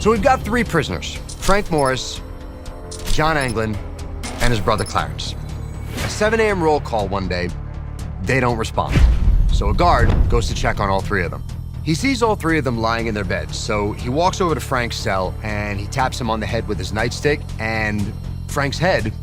So we've got 3 prisoners: Frank Morris, John Anglin, and his brother Clarence. A 7 a.m. roll call one day, they don't respond. So a guard goes to check on all 3 of them. He sees all 3 of them lying in their beds, so he walks over to Frank's cell and he taps him on the head with his nightstick, and Frank's head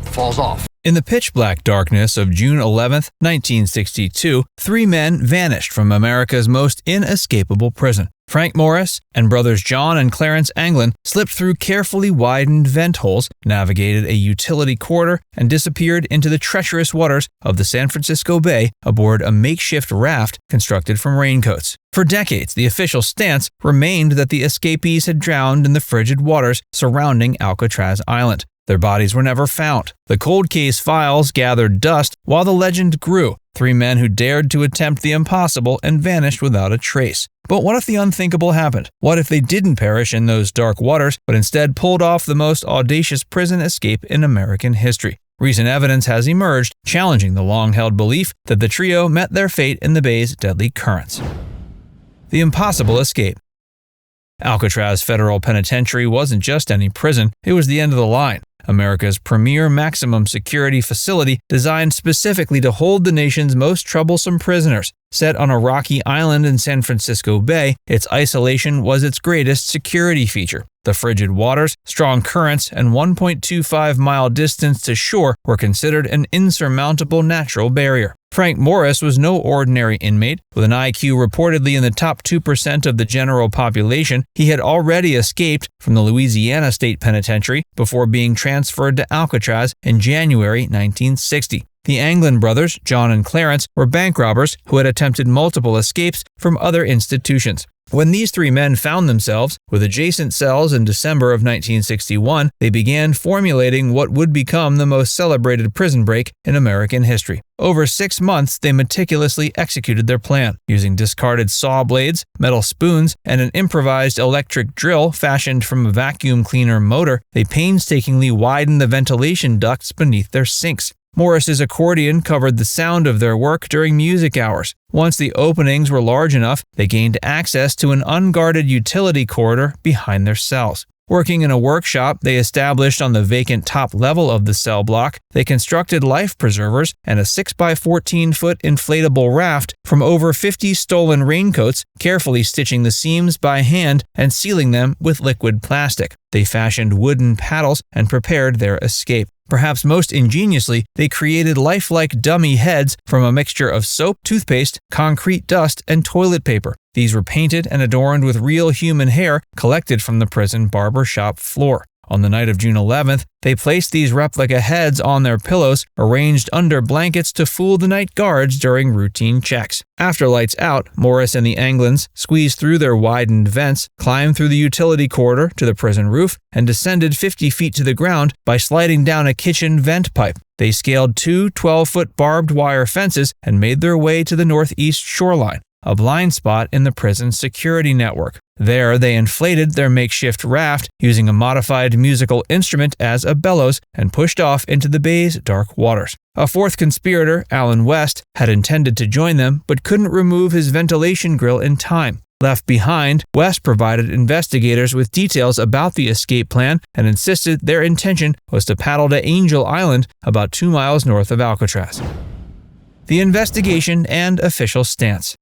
falls off. In the pitch-black darkness of June 11, 1962, 3 men vanished from America's most inescapable prison. Frank Morris and brothers John and Clarence Anglin slipped through carefully widened vent holes, navigated a utility corridor, and disappeared into the treacherous waters of the San Francisco Bay aboard a makeshift raft constructed from raincoats. For decades, the official stance remained that the escapees had drowned in the frigid waters surrounding Alcatraz Island. Their bodies were never found. The cold case files gathered dust while the legend grew. 3 men who dared to attempt the impossible and vanished without a trace. But what if the unthinkable happened? What if they didn't perish in those dark waters, but instead pulled off the most audacious prison escape in American history? Recent evidence has emerged, challenging the long-held belief that the trio met their fate in the bay's deadly currents. The impossible escape. Alcatraz Federal Penitentiary wasn't just any prison, it was the end of the line. America's premier maximum security facility designed specifically to hold the nation's most troublesome prisoners. Set on a rocky island in San Francisco Bay, its isolation was its greatest security feature. The frigid waters, strong currents, and 1.25-mile distance to shore were considered an insurmountable natural barrier. Frank Morris was no ordinary inmate. With an IQ reportedly in the top 2% of the general population, he had already escaped from the Louisiana State Penitentiary before being transferred to Alcatraz in January 1960. The Anglin brothers, John and Clarence, were bank robbers who had attempted multiple escapes from other institutions. When these 3 men found themselves with adjacent cells in December of 1961, they began formulating what would become the most celebrated prison break in American history. Over 6 months, they meticulously executed their plan. Using discarded saw blades, metal spoons, and an improvised electric drill fashioned from a vacuum cleaner motor, they painstakingly widened the ventilation ducts beneath their sinks. Morris's accordion covered the sound of their work during music hours. Once the openings were large enough, they gained access to an unguarded utility corridor behind their cells. Working in a workshop they established on the vacant top level of the cell block, they constructed life preservers and a 6x14-foot inflatable raft from over 50 stolen raincoats, carefully stitching the seams by hand and sealing them with liquid plastic. They fashioned wooden paddles and prepared their escape. Perhaps most ingeniously, they created lifelike dummy heads from a mixture of soap, toothpaste, concrete dust, and toilet paper. These were painted and adorned with real human hair collected from the prison barber shop floor. On the night of June 11th, they placed these replica heads on their pillows, arranged under blankets to fool the night guards during routine checks. After lights out, Morris and the Anglins squeezed through their widened vents, climbed through the utility corridor to the prison roof, and descended 50 feet to the ground by sliding down a kitchen vent pipe. They scaled 2 12-foot barbed wire fences and made their way to the northeast shoreline, a blind spot in the prison's security network. There, they inflated their makeshift raft using a modified musical instrument as a bellows and pushed off into the bay's dark waters. A 4th conspirator, Alan West, had intended to join them but couldn't remove his ventilation grill in time. Left behind, West provided investigators with details about the escape plan and insisted their intention was to paddle to Angel Island, about 2 miles north of Alcatraz. The investigation and official stance.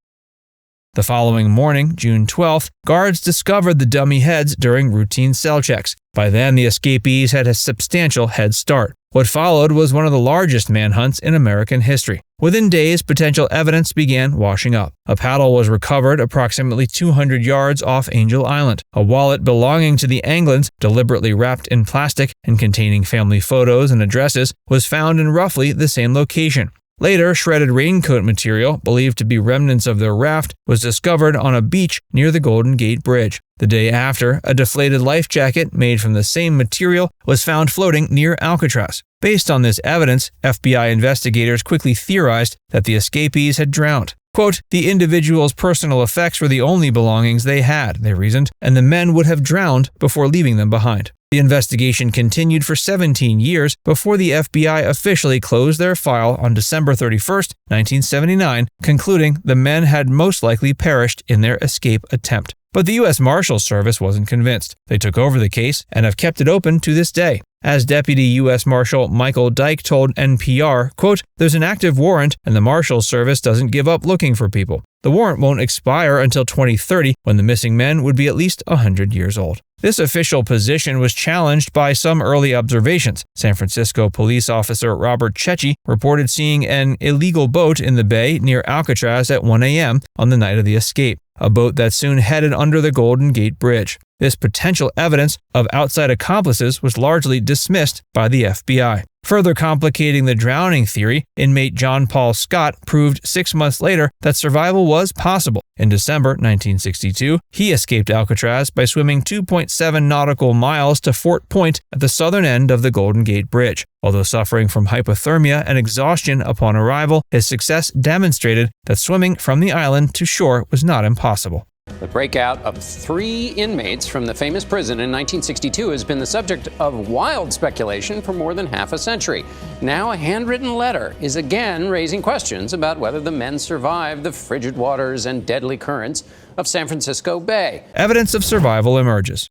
The following morning, June 12th, guards discovered the dummy heads during routine cell checks. By then, the escapees had a substantial head start. What followed was one of the largest manhunts in American history. Within days, potential evidence began washing up. A paddle was recovered approximately 200 yards off Angel Island. A wallet belonging to the Anglins, deliberately wrapped in plastic and containing family photos and addresses, was found in roughly the same location. Later, shredded raincoat material, believed to be remnants of their raft, was discovered on a beach near the Golden Gate Bridge. The day after, a deflated life jacket made from the same material was found floating near Alcatraz. Based on this evidence, FBI investigators quickly theorized that the escapees had drowned. Quote, the individual's personal effects were the only belongings they had, they reasoned, and the men would have drowned before leaving them behind. The investigation continued for 17 years before the FBI officially closed their file on December 31, 1979, concluding the men had most likely perished in their escape attempt. But the U.S. Marshals Service wasn't convinced. They took over the case and have kept it open to this day. As Deputy U.S. Marshal Michael Dyke told NPR, quote, "There's an active warrant and the Marshals Service doesn't give up looking for people. The warrant won't expire until 2030, when the missing men would be at least 100 years old." This official position was challenged by some early observations. San Francisco police officer Robert Cecchi reported seeing an illegal boat in the bay near Alcatraz at 1 a.m. on the night of the escape, a boat that soon headed under the Golden Gate Bridge. This potential evidence of outside accomplices was largely dismissed by the FBI. Further complicating the drowning theory, inmate John Paul Scott proved 6 months later that survival was possible. In December 1962, he escaped Alcatraz by swimming 2.7 nautical miles to Fort Point at the southern end of the Golden Gate Bridge. Although suffering from hypothermia and exhaustion upon arrival, his success demonstrated that swimming from the island to shore was not impossible. The breakout of 3 inmates from the famous prison in 1962 has been the subject of wild speculation for more than half a century. Now a handwritten letter is again raising questions about whether the men survived the frigid waters and deadly currents of San Francisco Bay. Evidence of survival emerges.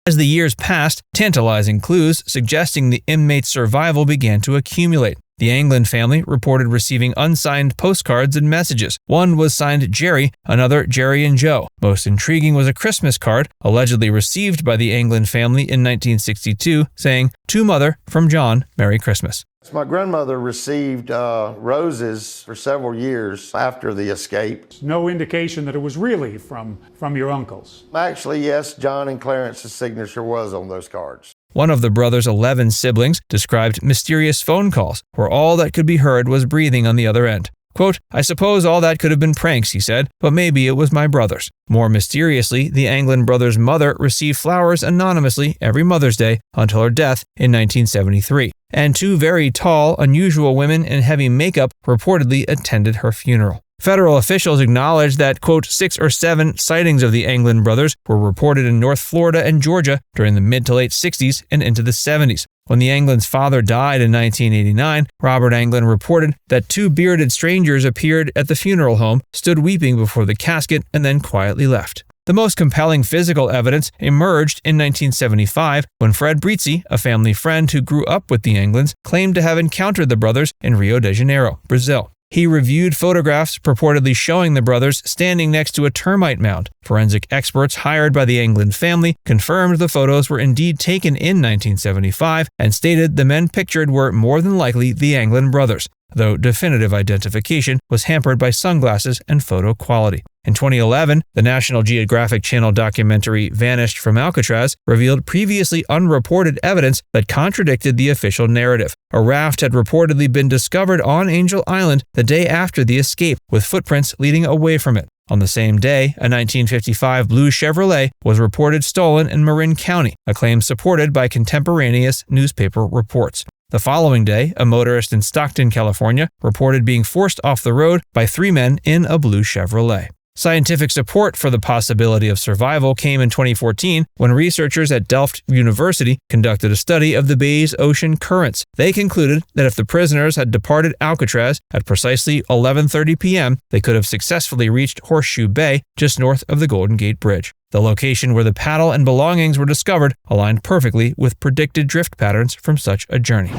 As the years passed, tantalizing clues suggesting the inmates' survival began to accumulate. The Anglin family reported receiving unsigned postcards and messages. One was signed Jerry, another Jerry and Joe. Most intriguing was a Christmas card, allegedly received by the Anglin family in 1962, saying, "To Mother, from John, Merry Christmas." My grandmother received roses for several years after the escape. No indication that it was really from your uncles. Actually, yes, John and Clarence's signature was on those cards. One of the brothers' 11 siblings described mysterious phone calls, where all that could be heard was breathing on the other end. Quote, "I suppose all that could have been pranks," he said, "but maybe it was my brothers." More mysteriously, the Anglin brothers' mother received flowers anonymously every Mother's Day until her death in 1973. And 2 very tall, unusual women in heavy makeup reportedly attended her funeral. Federal officials acknowledged that, quote, 6 or 7 sightings of the Anglin brothers were reported in North Florida and Georgia during the mid to late 60s and into the 70s. When the Anglin's father died in 1989, Robert Anglin reported that 2 bearded strangers appeared at the funeral home, stood weeping before the casket, and then quietly left. The most compelling physical evidence emerged in 1975 when Fred Brizzi, a family friend who grew up with the Anglins, claimed to have encountered the brothers in Rio de Janeiro, Brazil. He reviewed photographs purportedly showing the brothers standing next to a termite mound. Forensic experts hired by the Anglin family confirmed the photos were indeed taken in 1975 and stated the men pictured were more than likely the Anglin brothers, though definitive identification was hampered by sunglasses and photo quality. In 2011, the National Geographic Channel documentary Vanished from Alcatraz revealed previously unreported evidence that contradicted the official narrative. A raft had reportedly been discovered on Angel Island the day after the escape, with footprints leading away from it. On the same day, a 1955 blue Chevrolet was reported stolen in Marin County, a claim supported by contemporaneous newspaper reports. The following day, a motorist in Stockton, California, reported being forced off the road by 3 men in a blue Chevrolet. Scientific support for the possibility of survival came in 2014 when researchers at Delft University conducted a study of the bay's ocean currents. They concluded that if the prisoners had departed Alcatraz at precisely 11:30 p.m., they could have successfully reached Horseshoe Bay just north of the Golden Gate Bridge. The location where the paddle and belongings were discovered aligned perfectly with predicted drift patterns from such a journey.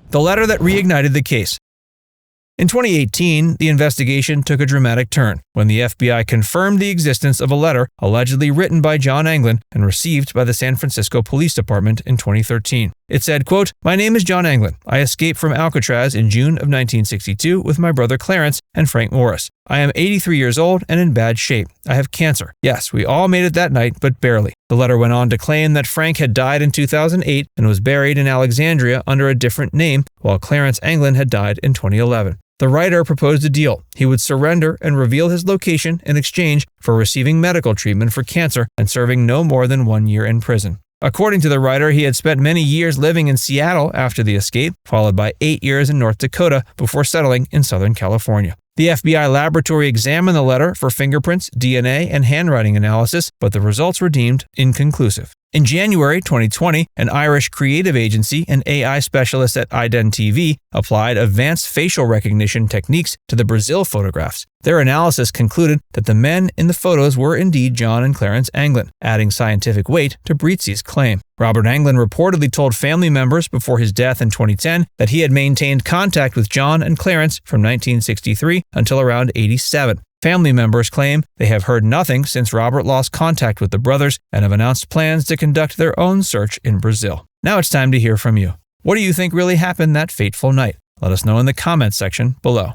The letter that reignited the case. In 2018, the investigation took a dramatic turn when the FBI confirmed the existence of a letter allegedly written by John Anglin and received by the San Francisco Police Department in 2013. It said, quote, "My name is John Anglin. I escaped from Alcatraz in June of 1962 with my brother Clarence and Frank Morris. I am 83 years old and in bad shape. I have cancer. Yes, we all made it that night, but barely." The letter went on to claim that Frank had died in 2008 and was buried in Alexandria under a different name, while Clarence Anglin had died in 2011. The writer proposed a deal. He would surrender and reveal his location in exchange for receiving medical treatment for cancer and serving no more than 1 year in prison. According to the writer, he had spent many years living in Seattle after the escape, followed by 8 years in North Dakota before settling in Southern California. The FBI laboratory examined the letter for fingerprints, DNA, and handwriting analysis, but the results were deemed inconclusive. In January 2020, an Irish creative agency and AI specialist at IdenTV applied advanced facial recognition techniques to the Brazil photographs. Their analysis concluded that the men in the photos were indeed John and Clarence Anglin, adding scientific weight to Brizzi's claim. Robert Anglin reportedly told family members before his death in 2010 that he had maintained contact with John and Clarence from 1963 until around 87. Family members claim they have heard nothing since Robert lost contact with the brothers and have announced plans to conduct their own search in Brazil. Now it's time to hear from you. What do you think really happened that fateful night? Let us know in the comments section below.